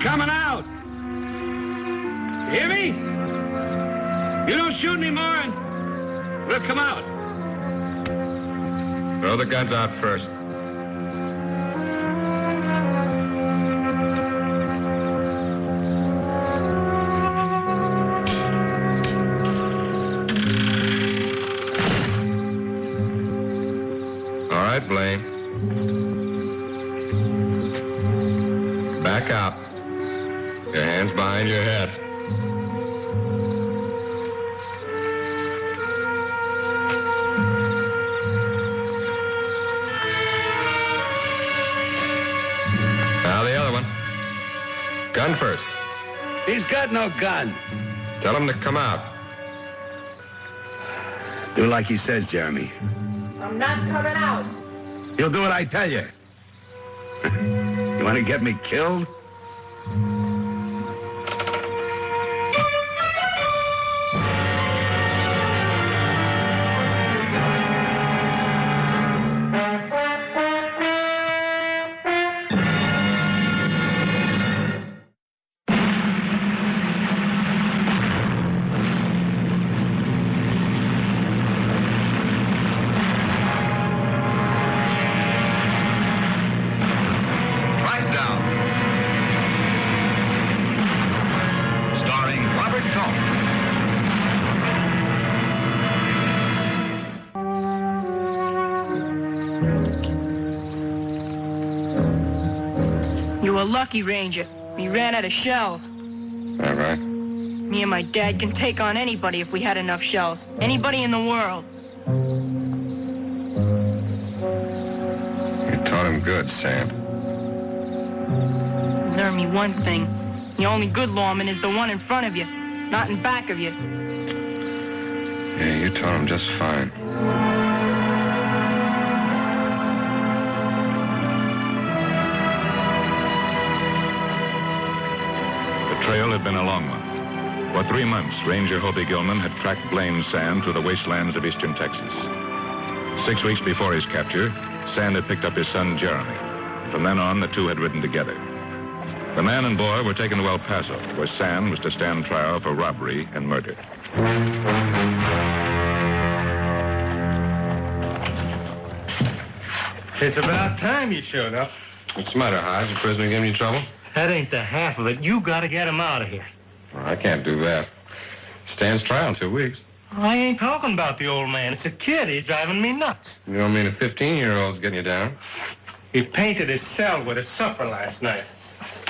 coming out. You hear me? You don't shoot anymore and we'll come out. Throw the guns out first. All right, Blaine. Back out. Your hands behind your head. Now the other one. Gun first. He's got no gun. Tell him to come out. Do like he says, Jeremy. I'm not coming out. You'll do what I tell you. You want to get me killed? Starring Robert Culp. You were lucky, Ranger. We ran out of shells. All right. Me and my dad can take on anybody if we had enough shells. Anybody in the world. You taught him good, Sam. Learn me one thing. The only good lawman is the one in front of you, not in back of you. Yeah, you taught him just fine. The trail had been a long one. For 3 months, Ranger Hoby Gilman had tracked Blaine's Sand through the wastelands of eastern Texas. 6 weeks before his capture, Sand had picked up his son, Jeremy. From then on, the two had ridden together. The man and boy were taken to El Paso, where Sand was to stand trial for robbery and murder. It's about time you showed up. What's the matter, Hodge? The prisoner giving you trouble? That ain't the half of it. You gotta get him out of here. Well, I can't do that. Stands trial in 2 weeks. I ain't talking about the old man. It's a kid. He's driving me nuts. You don't mean a 15-year-old's getting you down? He painted his cell with his supper last night.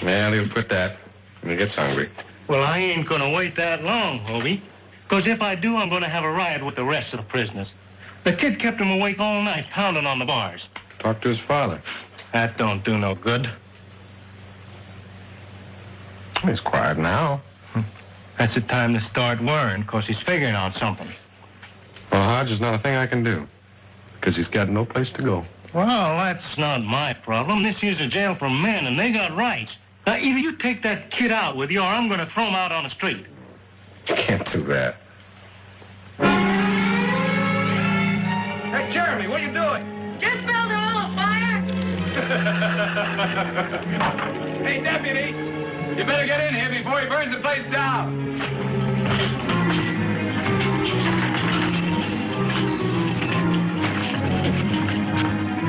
Well, he'll quit that when he gets hungry. Well, I ain't gonna wait that long, Hobie. Because if I do, I'm gonna have a riot with the rest of the prisoners. The kid kept him awake all night, pounding on the bars. Talk to his father. That don't do no good. He's quiet now. That's the time to start worrying, because he's figuring out something. Well, Hodge, there's not a thing I can do, because he's got no place to go. Well, that's not my problem. This here's a jail for men, and they got rights. Now, either you take that kid out with you, or I'm gonna throw him out on the street. You can't do that. Hey, Jeremy, what are you doing? Just build a little fire. Hey, deputy, you better get in here before he burns the place down.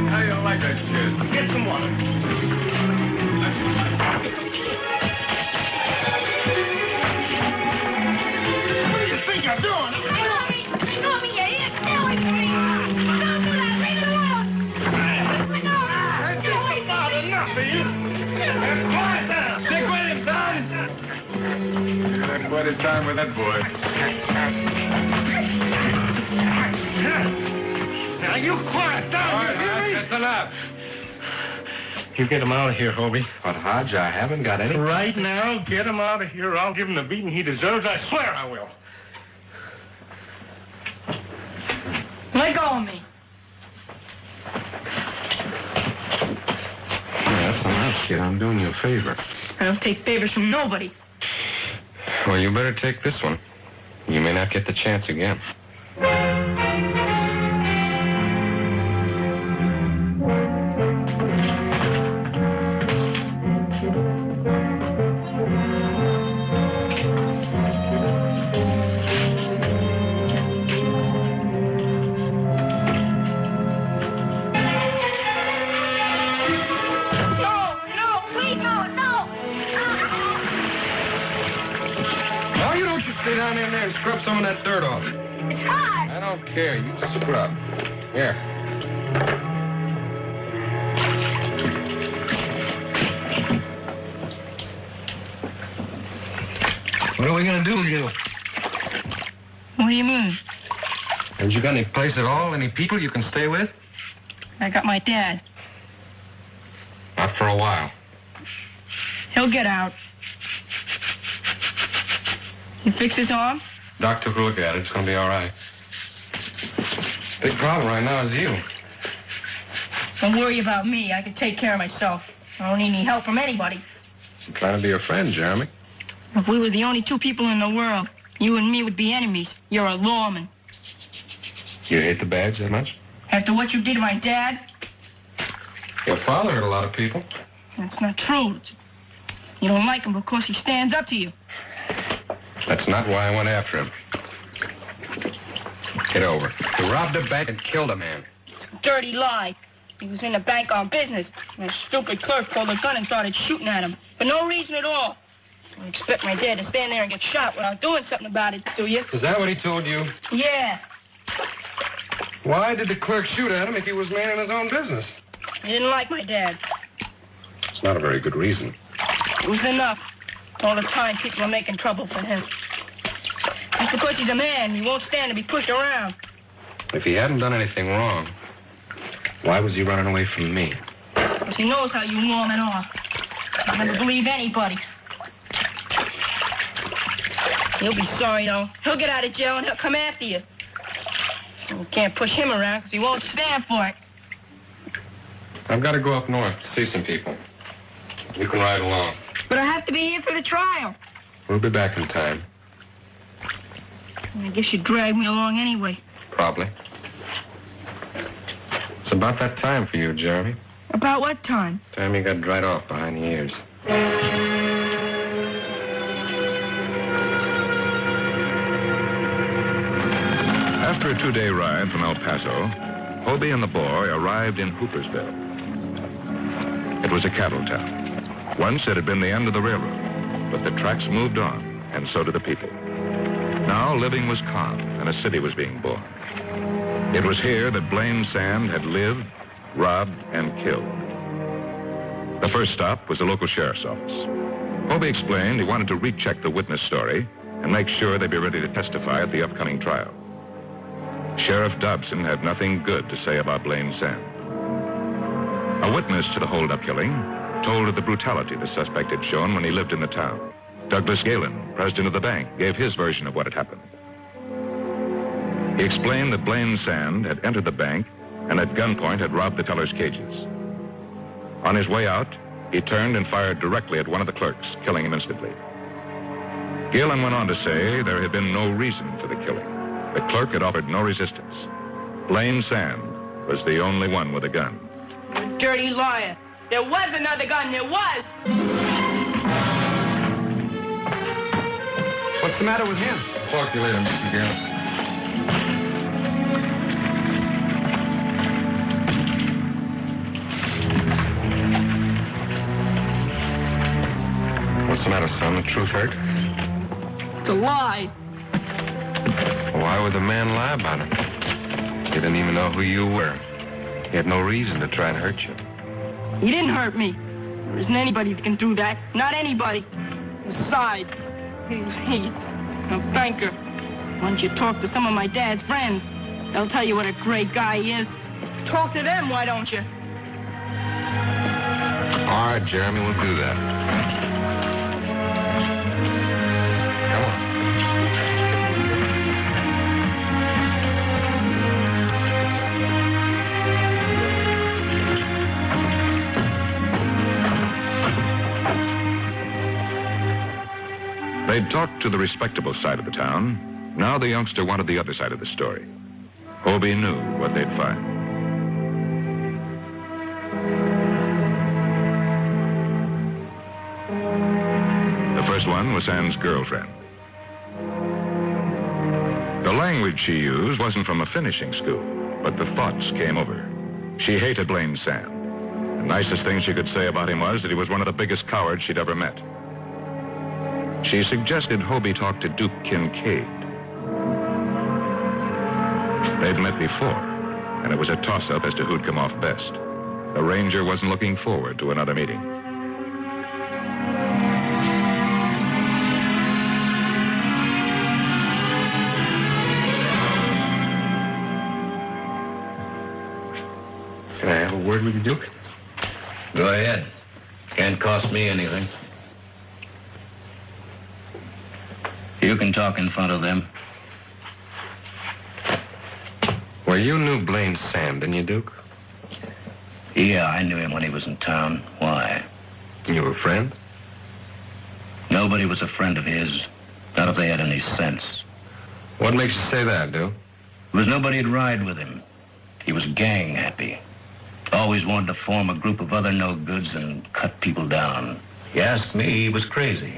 How do you like that shit? Get some water. What do you think you're doing? Ignore me, you idiot. Stay away from me. Don't do that. Leave it alone. That's about enough of you. Quiet down. Stick with him, son. You had quite a time with that boy. Now, you quiet down. All right, You hear Hodge, me? that's enough. You get him out of here, Hobie. But, Hodge, I haven't got any... Right now, get him out of here. I'll give him the beating he deserves. I swear I will. Let go of me. Yeah, that's enough, kid. I'm doing you a favor. I don't take favors from nobody. Well, you better take this one. You may not get the chance again. stay down in there and scrub some of that dirt off. It's hot. I don't care. You scrub. Here. What are we gonna do with you? What do you mean? Haven't you got any place at all? Any people you can stay with? I got my dad. Not for a while. He'll get out. You fix his arm? Doc took a look at it. It's gonna be all right. Big problem right now is you. Don't worry about me. I can take care of myself. I don't need any help from anybody. I'm trying to be your friend, Jeremy. If we were the only two people in the world, you and me would be enemies. You're a lawman. You hate the badge that much? After what you did to my dad? Your father hurt a lot of people. That's not true. You don't like him because he stands up to you. That's not why I went after him. Get over. He robbed a bank and killed a man. It's a dirty lie. He was in the bank on business, and a stupid clerk pulled a gun and started shooting at him. For no reason at all. I don't expect my dad to stand there and get shot without doing something about it, do you? Is that what he told you? Yeah. Why did the clerk shoot at him if he was man in his own business? He didn't like my dad. It's not a very good reason. It was enough. All the time people were making trouble for him. Just because he's a man, he won't stand to be pushed around. If he hadn't done anything wrong, why was he running away from me? Because he knows how you lawmen are. I never believe anybody. He'll be sorry, though. He'll get out of jail and he'll come after you. You can't push him around because he won't stand for it. I've got to go up north to see some people. You can ride along. But I have to be here for the trial. We'll be back in time. I guess you'd drag me along anyway. Probably. It's about that time for you, Jeremy. About what time? Time you got dried off behind the ears. After a 2-day ride from El Paso, Hoby and the boy arrived in Hoopersville. It was a cattle town. Once it had been the end of the railroad, but the tracks moved on, and so did the people. Now living was calm, and a city was being born. It was here that Blaine Sand had lived, robbed, and killed. The first stop was the local sheriff's office. Hoby explained he wanted to recheck the witness story and make sure they'd be ready to testify at the upcoming trial. Sheriff Dobson had nothing good to say about Blaine Sand. A witness to the hold-up killing told of the brutality the suspect had shown when he lived in the town. Douglas Galen, president of the bank, gave his version of what had happened. He explained that Blaine Sand had entered the bank and at gunpoint had robbed the teller's cages. On his way out, he turned and fired directly at one of the clerks, killing him instantly. Galen went on to say there had been no reason for the killing. The clerk had offered no resistance. Blaine Sand was the only one with a gun. You're a dirty liar. There was another gun. There was. What's the matter with him? Talk to you later, Mr. Galen. What's the matter, son? The truth hurt? It's a lie. Why would the man lie about it? He didn't even know who you were. He had no reason to try and hurt you. He didn't hurt me. There isn't anybody that can do that. Not anybody. Besides, who's he? A banker. Why don't you talk to some of my dad's friends? They'll tell you what a great guy he is. Talk to them, why don't you? All right, Jeremy, we'll do that. Come on. They'd talked to the respectable side of the town. Now the youngster wanted the other side of the story. Hoby knew what they'd find. The first one was Sand's girlfriend. The language she used wasn't from a finishing school, but the thoughts came over. She hated Blaine Sand. The nicest thing she could say about him was that he was one of the biggest cowards she'd ever met. She suggested Hoby talk to Duke Kincaid. They'd met before, and it was a toss-up as to who'd come off best. The Ranger wasn't looking forward to another meeting. Can I have a word with you, Duke? Go ahead. Can't cost me anything. You can talk in front of them. Well, you knew Blaine Sam, didn't you, Duke? Yeah, I knew him when he was in town. Why? You were friends? Nobody was a friend of his. Not if they had any sense. What makes you say that, Duke? There was nobody'd ride with him. He was gang happy. Always wanted to form a group of other no-goods and cut people down. You ask me, he was crazy.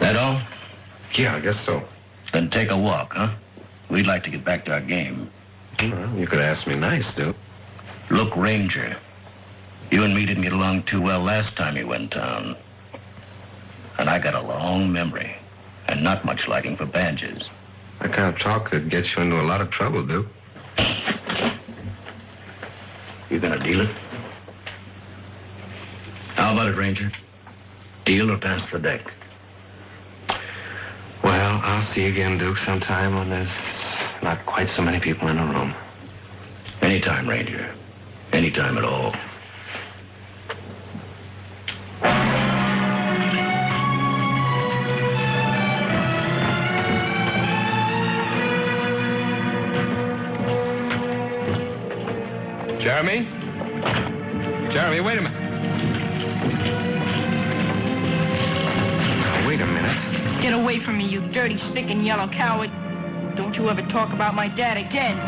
That all? Yeah, I guess so. Then take a walk, huh? We'd like to get back to our game. Well, you could ask me nice, Duke. Look, Ranger, you and me didn't get along too well last time you went down. And I got a long memory and not much liking for badges. That kind of talk could get you into a lot of trouble, Duke. You gonna deal it? How about it, Ranger? Deal or pass the deck? Well, I'll see you again, Duke, sometime when there's not quite so many people in the room. Anytime, Ranger. Anytime at all. Jeremy? Jeremy, wait a minute. Now, wait a minute. Get away from me, you dirty, stinking yellow coward. Don't you ever talk about my dad again.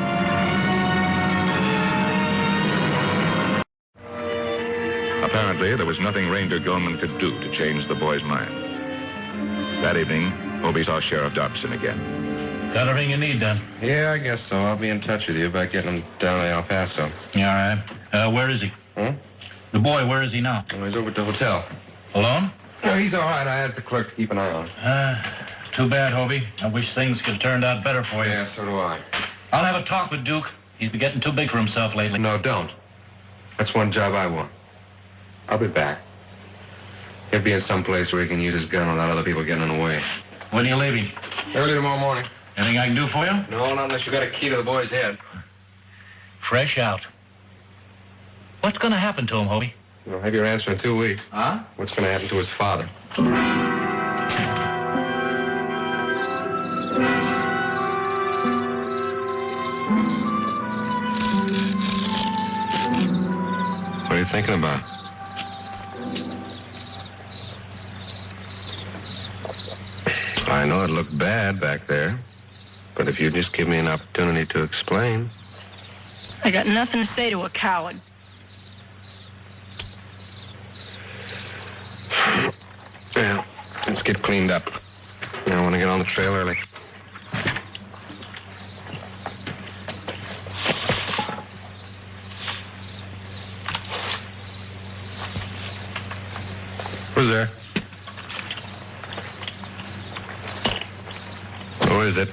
Apparently, there was nothing Ranger Gilman could do to change the boy's mind. That evening, Hoby saw Sheriff Dobson again. Got everything you need done. Yeah, I guess so. I'll be in touch with you about getting him down to El Paso. Yeah, all right. Where is he? Huh? The boy, where is he now? Oh, he's over at the hotel. Alone? No, he's all right. I asked the clerk to keep an eye on him. Too bad, Hoby. I wish things could have turned out better for you. Yeah, so do I. I'll have a talk with Duke. He's been getting too big for himself lately. No, don't. That's one job I want. I'll be back. He'll be in some place where he can use his gun without other people getting in the way. When are you leaving? Early tomorrow morning. Anything I can do for you? No, not unless you got a key to the boy's head. Fresh out. What's going to happen to him, Hoby? You'll have your answer in 2 weeks. Huh? What's going to happen to his father? What are you thinking about? I know it looked bad back there, but if you just give me an opportunity to explain. I got nothing to say to a coward. Yeah, let's get cleaned up. I want to get on the trail early. Who's there? Who is it?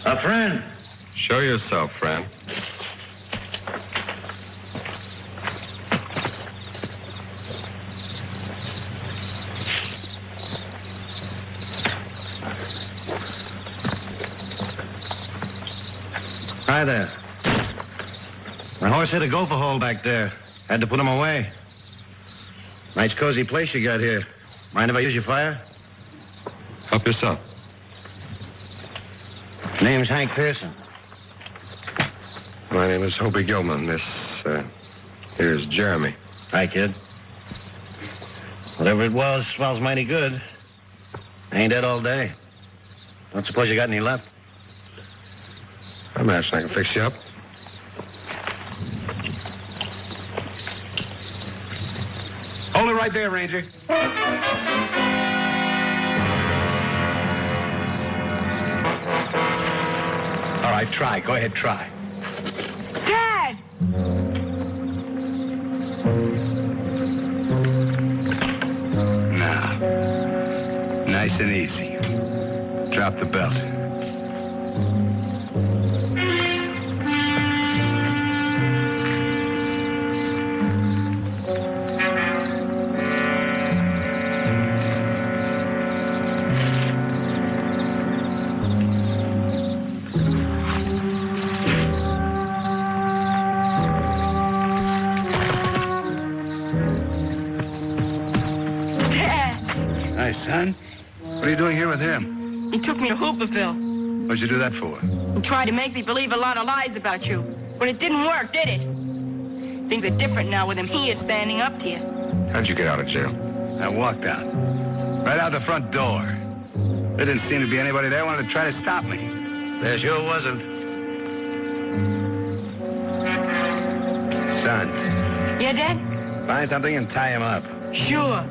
A friend. Show yourself, friend. Hi there. My horse hit a gopher hole back there. Had to put him away. Nice cozy place you got here. Mind if I use your fire? Help yourself. Name's Hank Pearson. My name is Hoby Gilman. This, here's Jeremy. Hi, kid. Whatever it was smells mighty good. I ain't dead all day. Don't suppose you got any left? I imagine I can fix you up. Hold it right there, Ranger. All right, try. Go ahead, try. Dad! Nice and easy. Drop the belt. Son? What are you doing here with him? He took me to Hoopersville. What'd you do that for? He tried to make me believe a lot of lies about you. But it didn't work, did it? Things are different now with him here standing up to you. How'd you get out of jail? I walked out. Right out the front door. There didn't seem to be anybody there who wanted to try to stop me. There sure wasn't. Son, Yeah, Dad? find something and tie him up. Sure.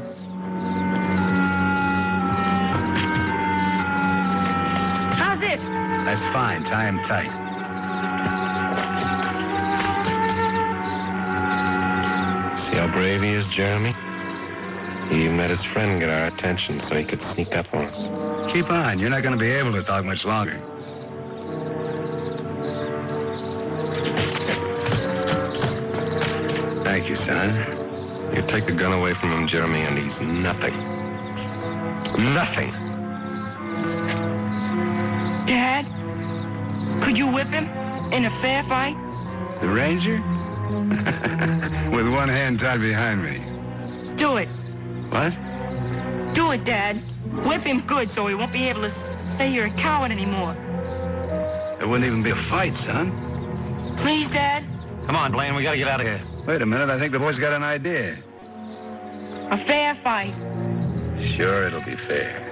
How's this? That's fine. Tie him tight. See how brave he is, Jeremy? He even let his friend get our attention so he could sneak up on us. Keep on. You're not going to be able to talk much longer. Thank you, son. You take the gun away from him, Jeremy, and he's nothing. Nothing. Dad? Could you whip him in a fair fight? The Ranger? With one hand tied behind me. Do it. What? Do it, Dad. Whip him good so he won't be able to say you're a coward anymore. There wouldn't even be a fight, son. Please, Dad? Come on, Blaine, we gotta get out of here. Wait a minute. I think the boy's got an idea. A fair fight. Sure, it'll be fair.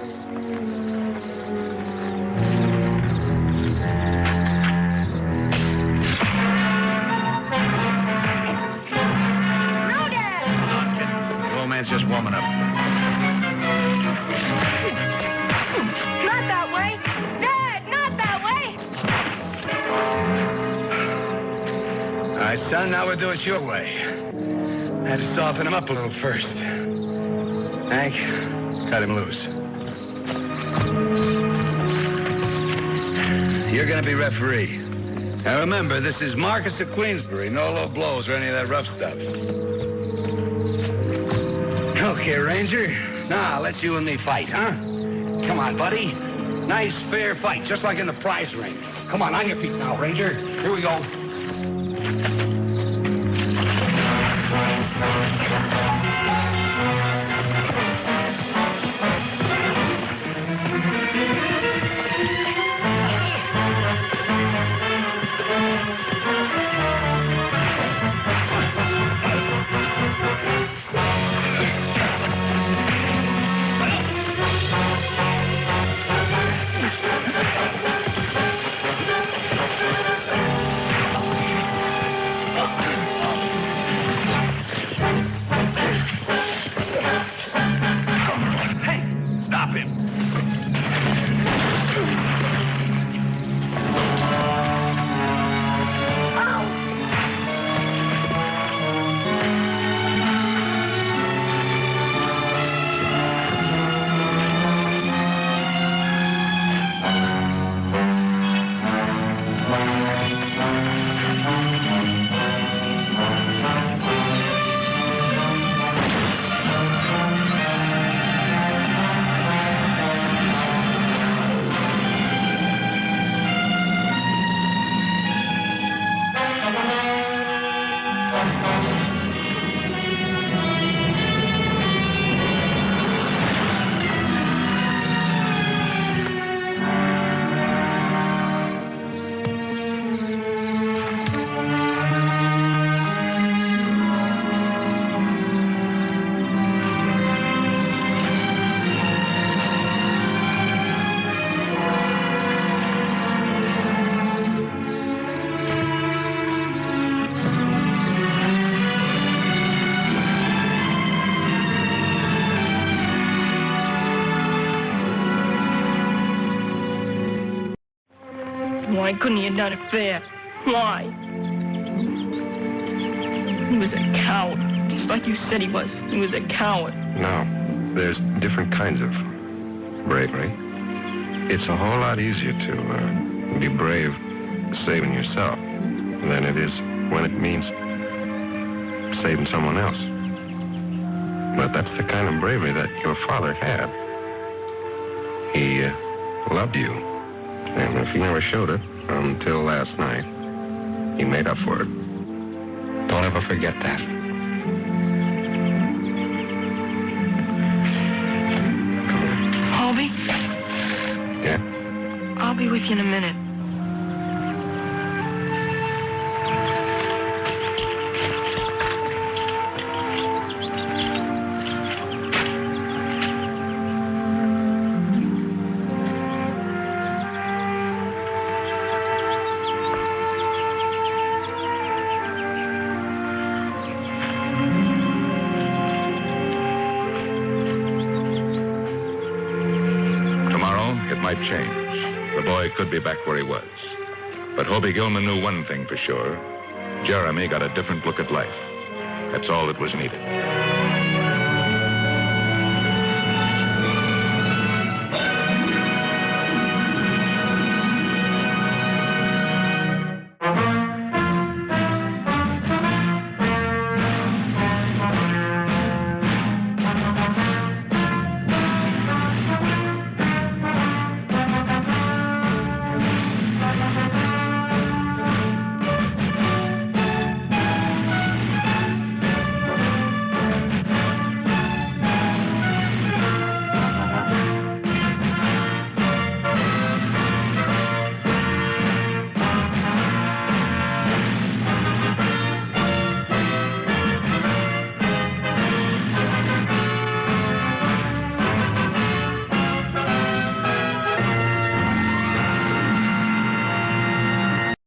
No, Dad! Come on, kid. The old man's just warming up. Not that way! Dad, not that way! All right, son, now we'll do it your way. I had to soften him up a little first. Hank, cut him loose. You're gonna be referee. Now remember, this is Marcus of Queensbury. No low blows or any of that rough stuff. Okay, Ranger. Now, let's you and me fight, huh? Come on, buddy. Nice, fair fight, just like in the prize ring. Come on your feet now, Ranger. Here we go. Stop him. Why couldn't he have done it fair? Why? He was a coward, just like you said he was. He was a coward. No, there's different kinds of Bravery. It's a whole lot easier to be brave saving yourself than it is when it means saving someone else. But that's the kind of bravery that your father had. He loved you, and if he never showed it until last night, he made up for it. Don't ever forget that. Hobie? Yeah? I'll be with you in a minute. Might change. The boy could be back where he was. But Hoby Gilman knew one thing for sure. Jeremy got a different look at life. That's all that was needed.